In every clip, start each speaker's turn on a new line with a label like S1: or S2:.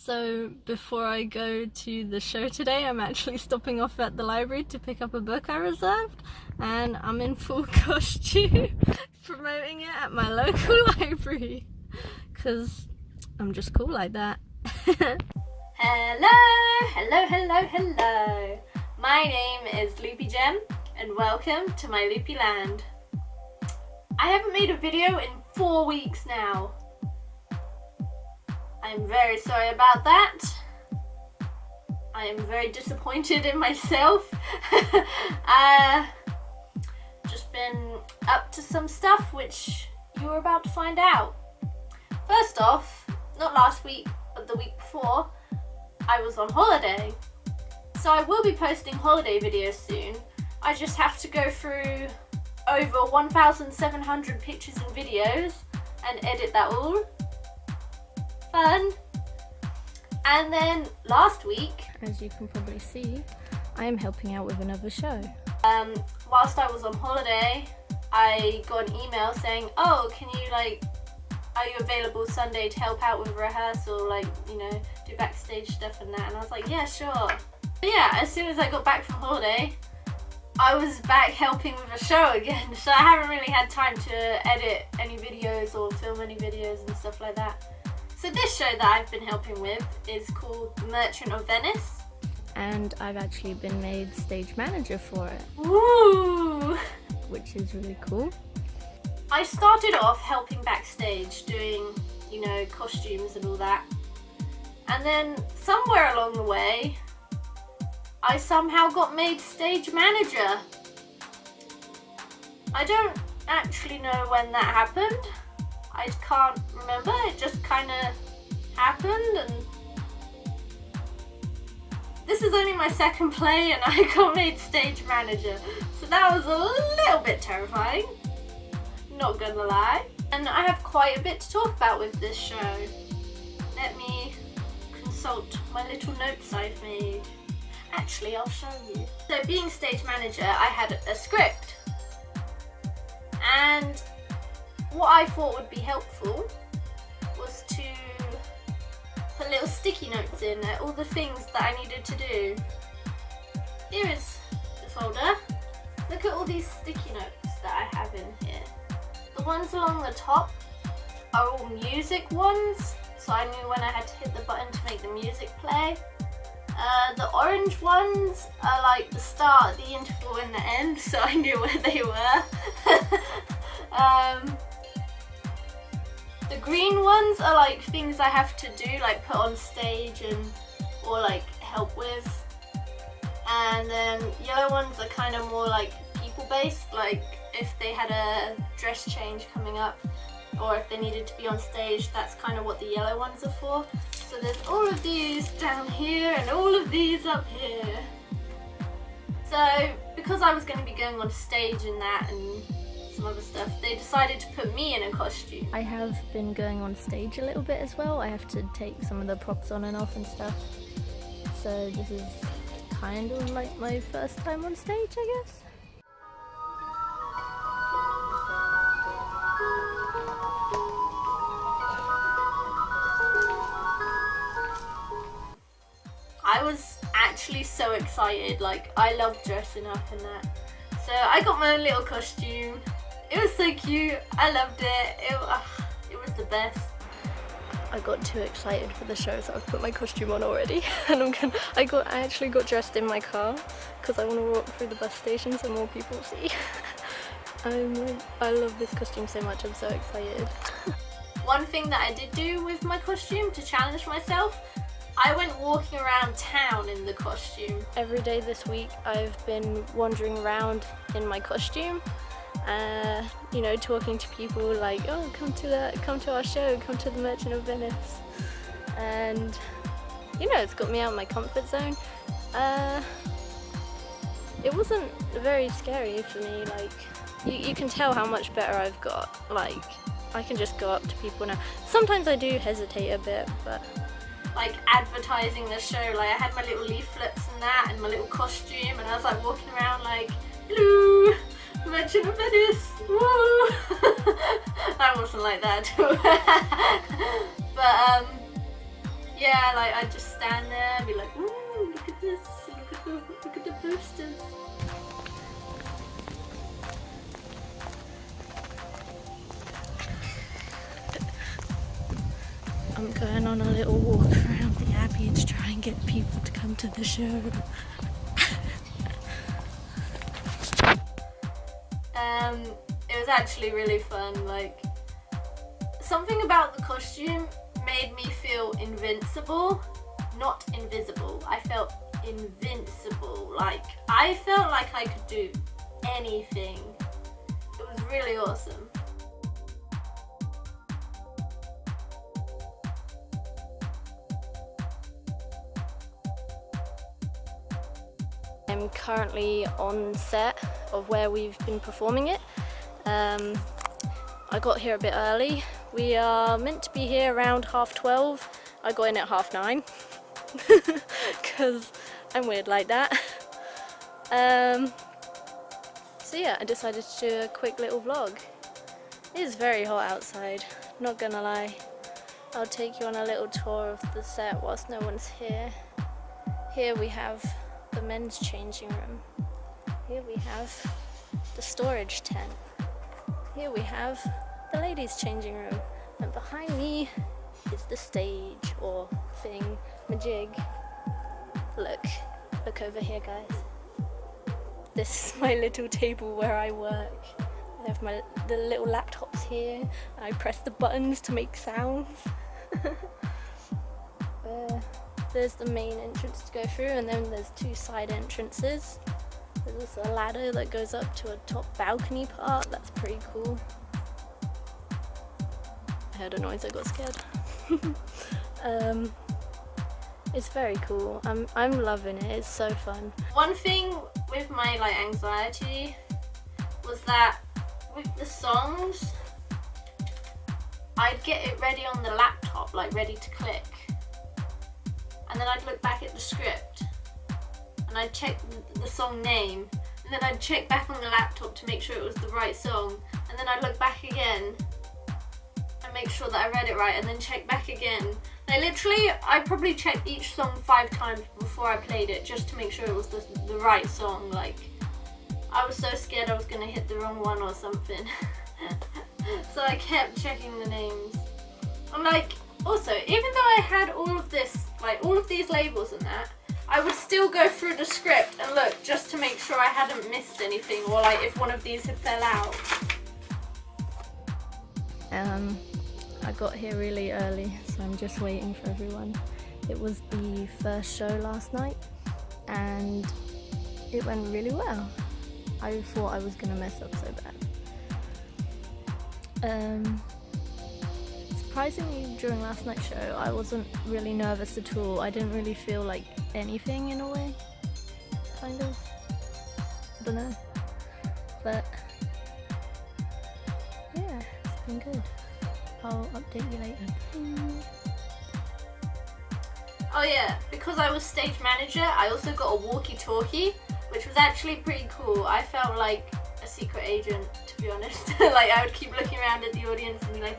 S1: So before I go to the show today, I'm actually stopping off at the library to pick up a book I reserved, and I'm in full costume promoting it at my local library because I'm just cool like that. Hello. My name is Loupy Gem and welcome to my Loopy Land. I haven't made a video in 4 weeks now. I'm very sorry about that. I am very disappointed in myself. Just been up to some stuff which you were about to find out. First off, not last week but the week before, I was on holiday. So I will be posting holiday videos soon. I just have to go through over 1,700 pictures and videos and edit that all. Fun. And then last week, as you can probably see, I am helping out with another show. Whilst I was on holiday, I got an email saying, oh, can you are you available Sunday to help out with rehearsal, do backstage stuff and that? And I was like, yeah, sure. But yeah, as soon as I got back from holiday, I was back helping with a show again, so I haven't really had time to edit any videos or film any videos and stuff like that. So this show that I've been helping with is called Merchant of Venice. And I've actually been made stage manager for it. Woo! Which is really cool. I started off helping backstage, doing, costumes and all that. And then somewhere along the way, I somehow got made stage manager. I don't actually know when that happened. I can't remember, it just kind of happened, and this is only my second play and I got made stage manager, so that was a little bit terrifying, not gonna lie. And I have quite a bit to talk about with this show. Let me consult my little notes I've made. Actually, I'll show you. So being stage manager, I had a script, and what I thought would be helpful was to put little sticky notes in all the things that I needed to do. Here is the folder. Look at all these sticky notes that I have in here. The ones along the top are all music ones, so I knew when I had to hit the button to make the music play. The orange ones are like the start, the interval and the end, so I knew where they were. The green ones are like things I have to do, like put on stage or help with. And then yellow ones are kind of more like people based, like if they had a dress change coming up or if they needed to be on stage, that's kind of what the yellow ones are for. So there's all of these down here and all of these up here. So because I was going to be going on stage and that and some other stuff, they decided to put me in a costume. I have been going on stage a little bit as well. I have to take some of the props on and off and stuff. So this is kind of like my first time on stage, I guess. I was actually so excited, I love dressing up and that. So I got my own little costume. It was so cute, I loved it. It was the best. I got too excited for the show, so I've put my costume on already. And I actually got dressed in my car because I want to walk through the bus station so more people see. I love this costume so much, I'm so excited. One thing that I did do with my costume to challenge myself, I went walking around town in the costume. Every day this week I've been wandering around in my costume, talking to people like, oh, come to our show, come to the Merchant of Venice. And it's got me out of my comfort zone. It wasn't very scary for me, you can tell how much better I've got. I can just go up to people now. Sometimes I do hesitate a bit, but advertising the show, I had my little leaflets and that and my little costume, and I was walking around hello, Merchant of Venice, woo! I wasn't like that. But yeah, I'd just stand there and be like, ooh, look at this, look at the posters.
S2: I'm going on a little walk around the Abbey to try and get people to come to the show.
S1: It was actually really fun. Like, something about the costume made me feel invincible, not invisible. I felt invincible. Like, I felt like I could do anything. It was really awesome.
S2: I'm currently on set of where we've been performing it. I got here a bit early. We are meant to be here around 12:30. I got in at 9:30 because I'm weird like that. So yeah, I decided to do a quick little vlog. It is very hot outside, not gonna lie. I'll take you on a little tour of the set whilst no one's here. Here we have the men's changing room. Here we have the storage tent. Here we have the ladies' changing room. And behind me is the stage or thing, majig. Look over here, guys. This is my little table where I work. I have the little laptops here. I press the buttons to make sounds. There's the main entrance to go through, and then there's two side entrances. There's also a ladder that goes up to a top balcony part. That's pretty cool. I heard a noise, I got scared. It's very cool. I'm loving it. It's so fun.
S1: One thing with my anxiety was that with the songs, I'd get it ready on the laptop, ready to click. And then I'd look back at the script and I'd check the song name, and then I'd check back on the laptop to make sure it was the right song, and then I'd look back again and make sure that I read it right, and then check back again. I probably checked each song 5 times before I played it just to make sure it was the right song. I was so scared I was gonna hit the wrong one or something. So I kept checking the names. I'm also, even though I had all of this, all of these labels and that, I would still go through the script and look just to make sure I hadn't missed anything, or if one of these had fell out.
S2: I got here really early, so I'm just waiting for everyone. It was the first show last night and it went really well. I thought I was gonna mess up so bad. Surprisingly, during last night's show, I wasn't really nervous at all. I didn't really feel like anything in a way, kind of. I don't know. But yeah, it's been good. I'll update you later.
S1: Oh yeah, because I was stage manager, I also got a walkie-talkie, which was actually pretty cool. I felt like a secret agent, to be honest. I would keep looking around at the audience and be like,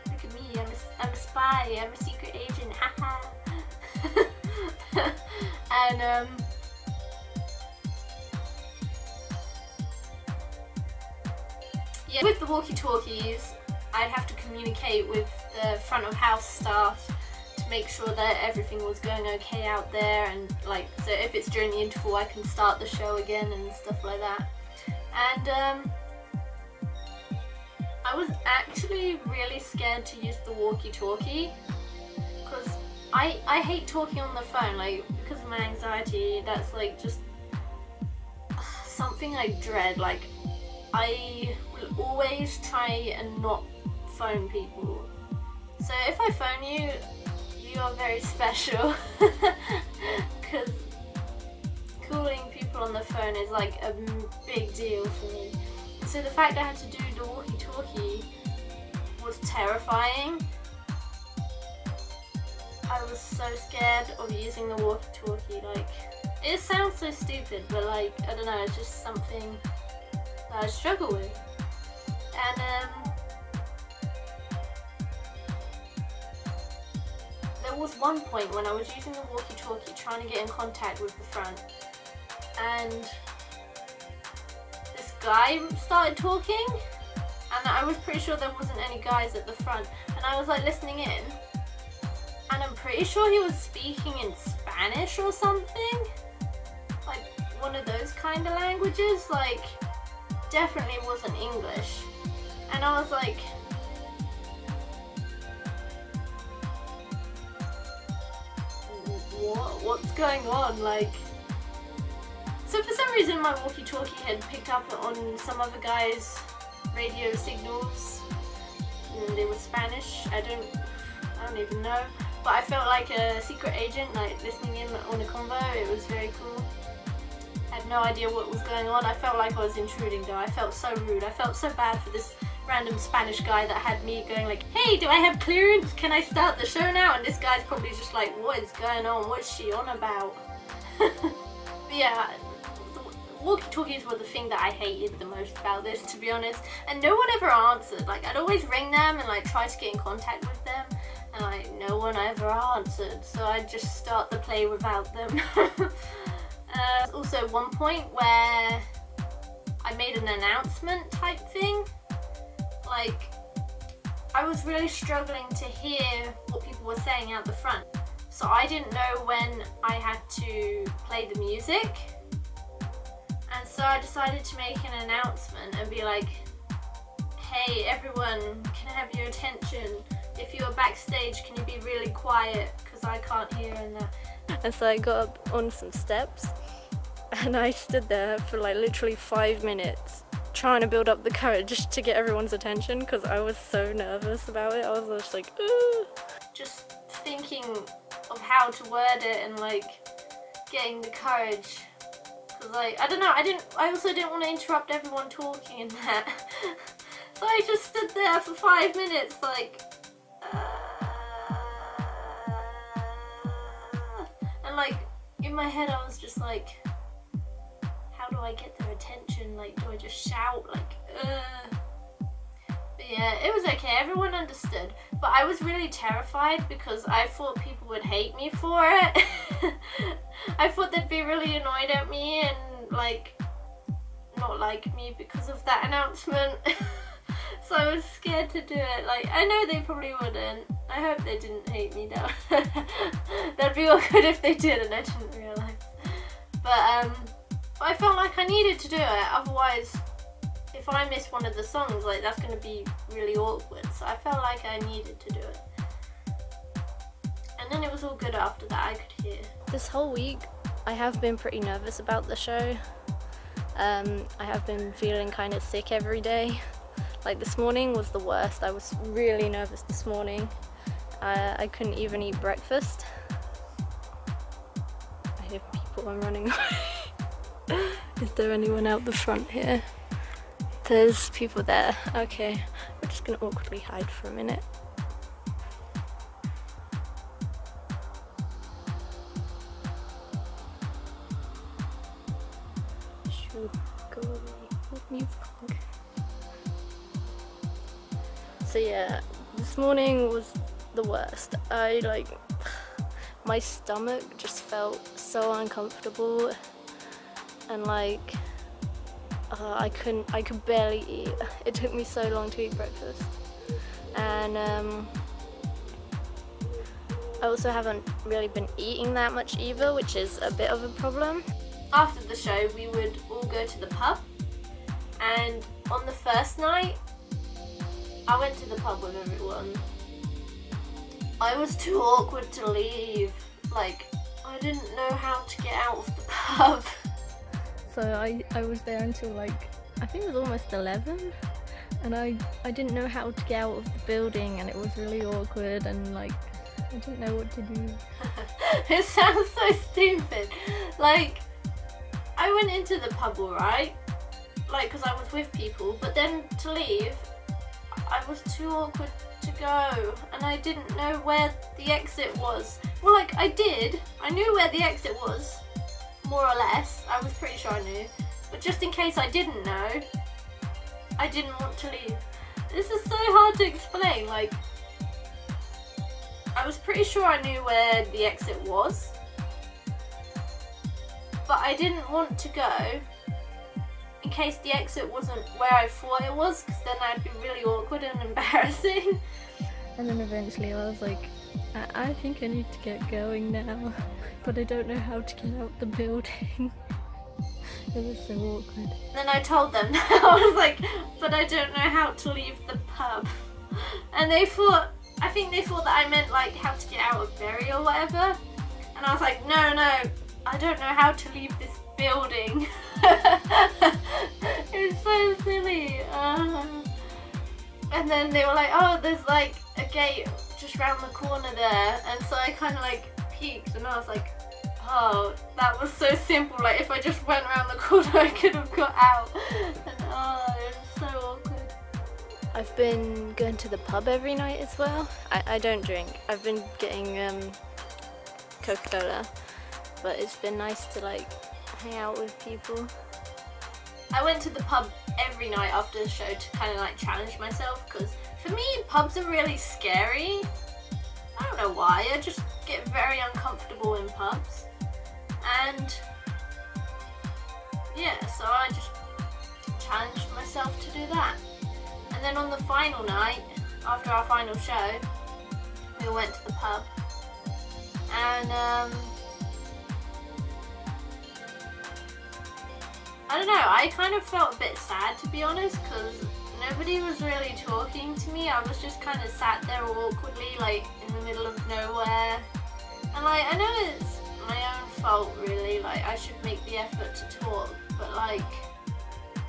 S1: look at me, I'm a spy, I'm a secret agent, haha. And yeah, with the walkie-talkies, I'd have to communicate with the front of house staff to make sure that everything was going okay out there, and so if it's during the interval I can start the show again and stuff like that. And I was actually really scared to use the walkie-talkie because I hate talking on the phone, because of my anxiety. That's just something I dread. I will always try and not phone people. So if I phone you, you are very special, because calling people on the phone is a big deal for me. So the fact I had to do the walkie-talkie was terrifying. I was so scared of using the walkie-talkie. It sounds so stupid, but I don't know, it's just something that I struggle with. And there was one point when I was using the walkie-talkie trying to get in contact with the front, and this guy started talking, and I was pretty sure there wasn't any guys at the front, and I was like listening in, and I'm pretty sure he was speaking in Spanish or something, like one of those kind of languages, like definitely wasn't English. And I was like, what's going on? Like, so for some reason my walkie-talkie had picked up on some other guy's radio signals, and they were Spanish. I don't even know, but I felt like a secret agent, like listening in on a convo. It was very cool. I had no idea what was going on. I felt like I was intruding though. I felt so rude. I felt so bad for this random Spanish guy that had me going like, hey, do I have clearance? Can I start the show now? And this guy's probably just like, what is going on? What's she on about? But yeah, the walkie-talkies were the thing that I hated the most about this, to be honest. And no one ever answered. Like, I'd always ring them and like try to get in contact with them, and like no one ever answered. So I'd just start the play without them. Also one point where I made an announcement type thing. Like, I was really struggling to hear what people were saying out the front. So I didn't know when I had to play the music. And so I decided to make an announcement and be like, hey everyone, can I have your attention? If you're backstage, can you be really quiet? Because I can't hear and that.
S2: And so I got up on some steps and I stood there for like literally 5 minutes trying to build up the courage to get everyone's attention because I was so nervous about it. I was just like, ooh.
S1: Just thinking of how to word it and like getting the courage. Cause like, I don't know, I also didn't want to interrupt everyone talking and that. So I just stood there for 5 minutes like, and like in my head I was just like, how do I get their attention? Like, do I just shout? Like, But yeah, it was okay. Everyone understood. But I was really terrified because I thought people would hate me for it. I thought they'd be really annoyed at me and like not like me because of that announcement. So I was scared to do it. Like, I know they probably wouldn't. I hope they didn't hate me though. That'd be awkward if they did and I didn't realise. But I felt like I needed to do it, otherwise if I miss one of the songs, like that's going to be really awkward. So I felt like I needed to do it. And then it was all good after that, I could hear.
S2: This whole week I have been pretty nervous about the show. I have been feeling kind of sick every day. Like this morning was the worst. I was really nervous this morning. I couldn't even eat breakfast. I hear people, I'm running away. Is there anyone out the front here? There's people there. Okay, we're just gonna awkwardly hide for a minute. Should go away. Let me vlog. So yeah, this morning was the worst. My stomach just felt so uncomfortable and like I could barely eat. It took me so long to eat breakfast. And I also haven't really been eating that much either, which is a bit of a problem.
S1: After the show, we would all go to the pub, and on the first night, I went to the pub with everyone. I was too awkward to leave. Like, I didn't know how to get out of the pub.
S2: So I was there until like, I think it was almost 11, and I didn't know how to get out of the building, and it was really awkward, and like, I didn't know what to do.
S1: It sounds so stupid. Like, I went into the pub alright, like, because I was with people, but then to leave, I was too awkward to go, and I didn't know where the exit was. Well, like, I did. I knew where the exit was, more or less. I was pretty sure I knew. But just in case I didn't know, I didn't want to leave. This is so hard to explain. Like, I was pretty sure I knew where the exit was, but I didn't want to go in case the exit wasn't where I thought it was, because then I'd be really awkward and embarrassing.
S2: And then eventually I was like, I think I need to get going now, but I don't know how to get out the building. It was so awkward.
S1: Then I told them, I was like, but I don't know how to leave the pub. And I think they thought that I meant like how to get out of Bury or whatever. And I was like, no, I don't know how to leave this building. It's so silly. And then they were like, oh, there's like a gate just round the corner there. And so I kind of like peeked and I was like, oh, that was so simple. Like if I just went around the corner, I could have got out. And oh, it was so awkward.
S2: I've been going to the pub every night as well. I don't drink. I've been getting Coca-Cola, but it's been nice to like hang out with people.
S1: I went to the pub every night after the show to kind of like challenge myself, because for me pubs are really scary. I don't know why, I just get very uncomfortable in pubs. And yeah, so I just challenged myself to do that. And then on the final night, after our final show, we went to the pub. And I don't know, I kind of felt a bit sad, to be honest, because nobody was really talking to me. I was just kind of sat there awkwardly, like in the middle of nowhere. And like, I know it's my own fault really, like I should make the effort to talk, but like,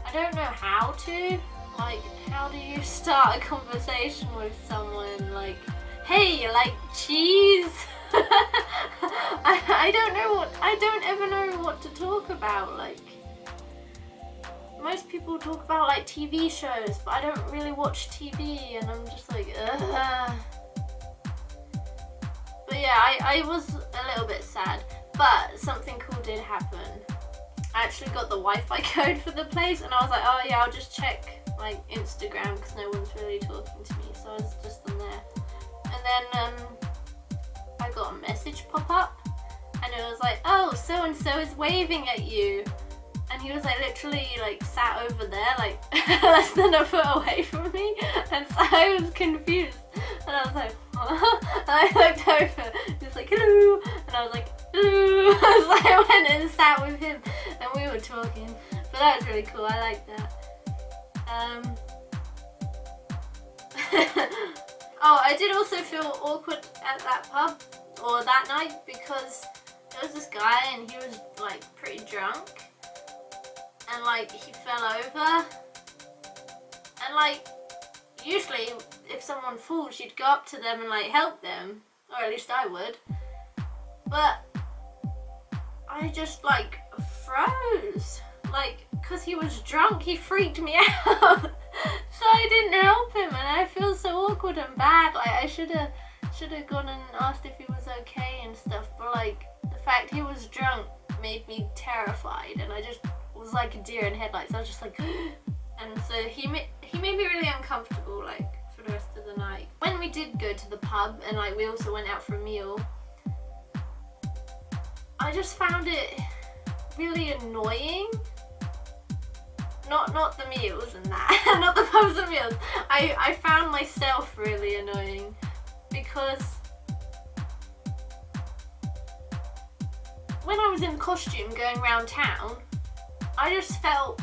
S1: I don't know how to. Like, how do you start a conversation with someone? Like, hey, you like cheese? I don't ever know what to talk about. Like, most people talk about like TV shows, but I don't really watch TV, and I'm just like, ugh. But yeah, I was a little bit sad, but something cool did happen. I actually got the Wi-Fi code for the place, and I was like, oh yeah, I'll just check like Instagram because no one's really talking to me, so I was just on there. And then I got a message pop up, and it was like, oh, so and so is waving at you, and he was like literally like sat over there, like less than a foot away from me, and so I was confused, and I was like, huh? And I looked over, he was like, hello, and I was like, hello. So I went and sat with him, and we were talking. But that was really cool. I like that. Oh, I did also feel awkward at that pub, or that night, because there was this guy and he was like pretty drunk, and like he fell over, and like usually if someone falls you'd go up to them and like help them, or at least I would, but I just like froze, like because he was drunk, he freaked me out. So I didn't help him, and I feel so awkward and bad. Like I should have gone and asked if he was okay and stuff, but like the fact he was drunk made me terrified, and I just was like a deer in headlights. I was just like and so he made me really uncomfortable like for the rest of the night. When we did go to the pub and like we also went out for a meal, I just found it really annoying. Not the meals and that, not the pubs and meals. I found myself really annoying, because when I was in costume going around town, I just felt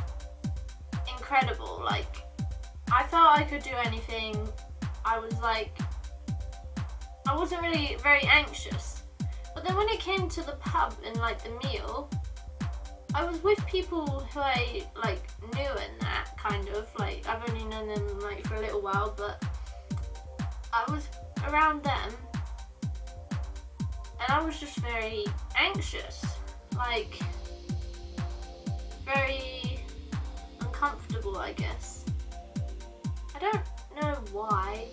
S1: incredible. Like, I felt I could do anything. I was like, I wasn't really very anxious. But then when it came to the pub and like the meal, I was with people who I like knew and that kind of, like I've only known them like for a little while, but I was around them and I was just very anxious, like very uncomfortable, I guess. I don't know why,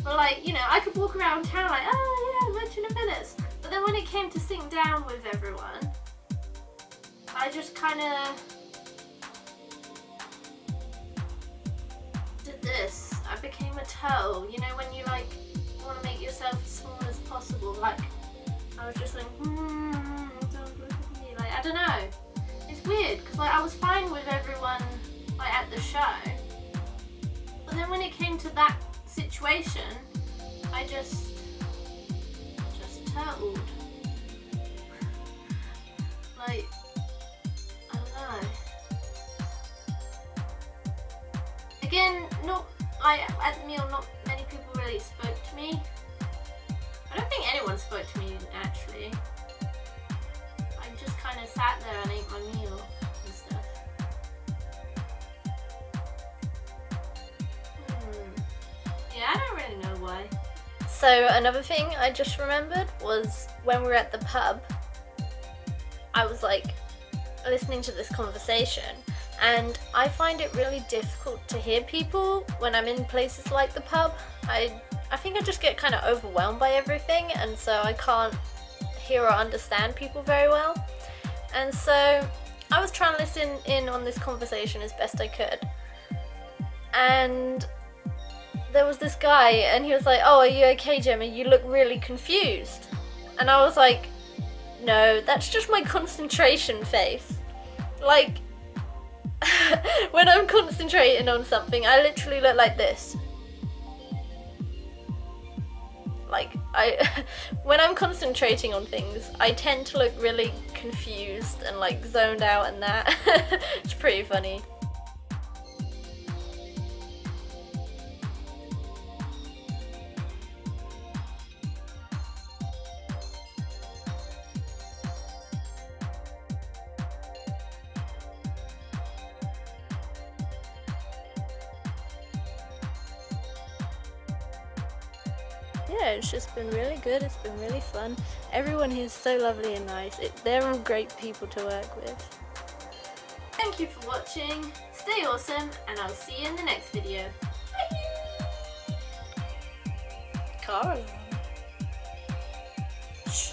S1: but like, you know, I could walk around town like, oh yeah, Merchant of Venice, but then when it came to sitting down with everyone, I just kind of did this. I became a toe. You know, when you like want to make yourself as small as possible. Like, I was just like, don't look at me. Like, I don't know. It's weird because like I was fine with everyone like at the show, but then when it came to that situation, I just turtled. Like, I don't know. Again, at the meal, not many people really spoke to me. I don't think anyone spoke to me actually. I just kind of sat there and ate my meal and stuff. Yeah, I don't really know why. So another thing I just remembered was when we were at the pub, I was like listening to this conversation, and I find it really difficult to hear people when I'm in places like the pub. I think I just get kind of overwhelmed by everything, and so I can't hear or understand people very well. And so I was trying to listen in on this conversation as best I could. And there was this guy, and he was like, "Oh, are you okay, Gemma? You look really confused." And I was like, "No, that's just my concentration face." Like, when I'm concentrating on something, I literally look like this. Like, when I'm concentrating on things, I tend to look really confused and like zoned out and that. It's pretty funny. Yeah, it's just been really good. It's been really fun. Everyone here is so lovely and nice. They're all great people to work with. Thank you for watching. Stay awesome, and I'll see you in the next video. Bye! Car alarm. Shh.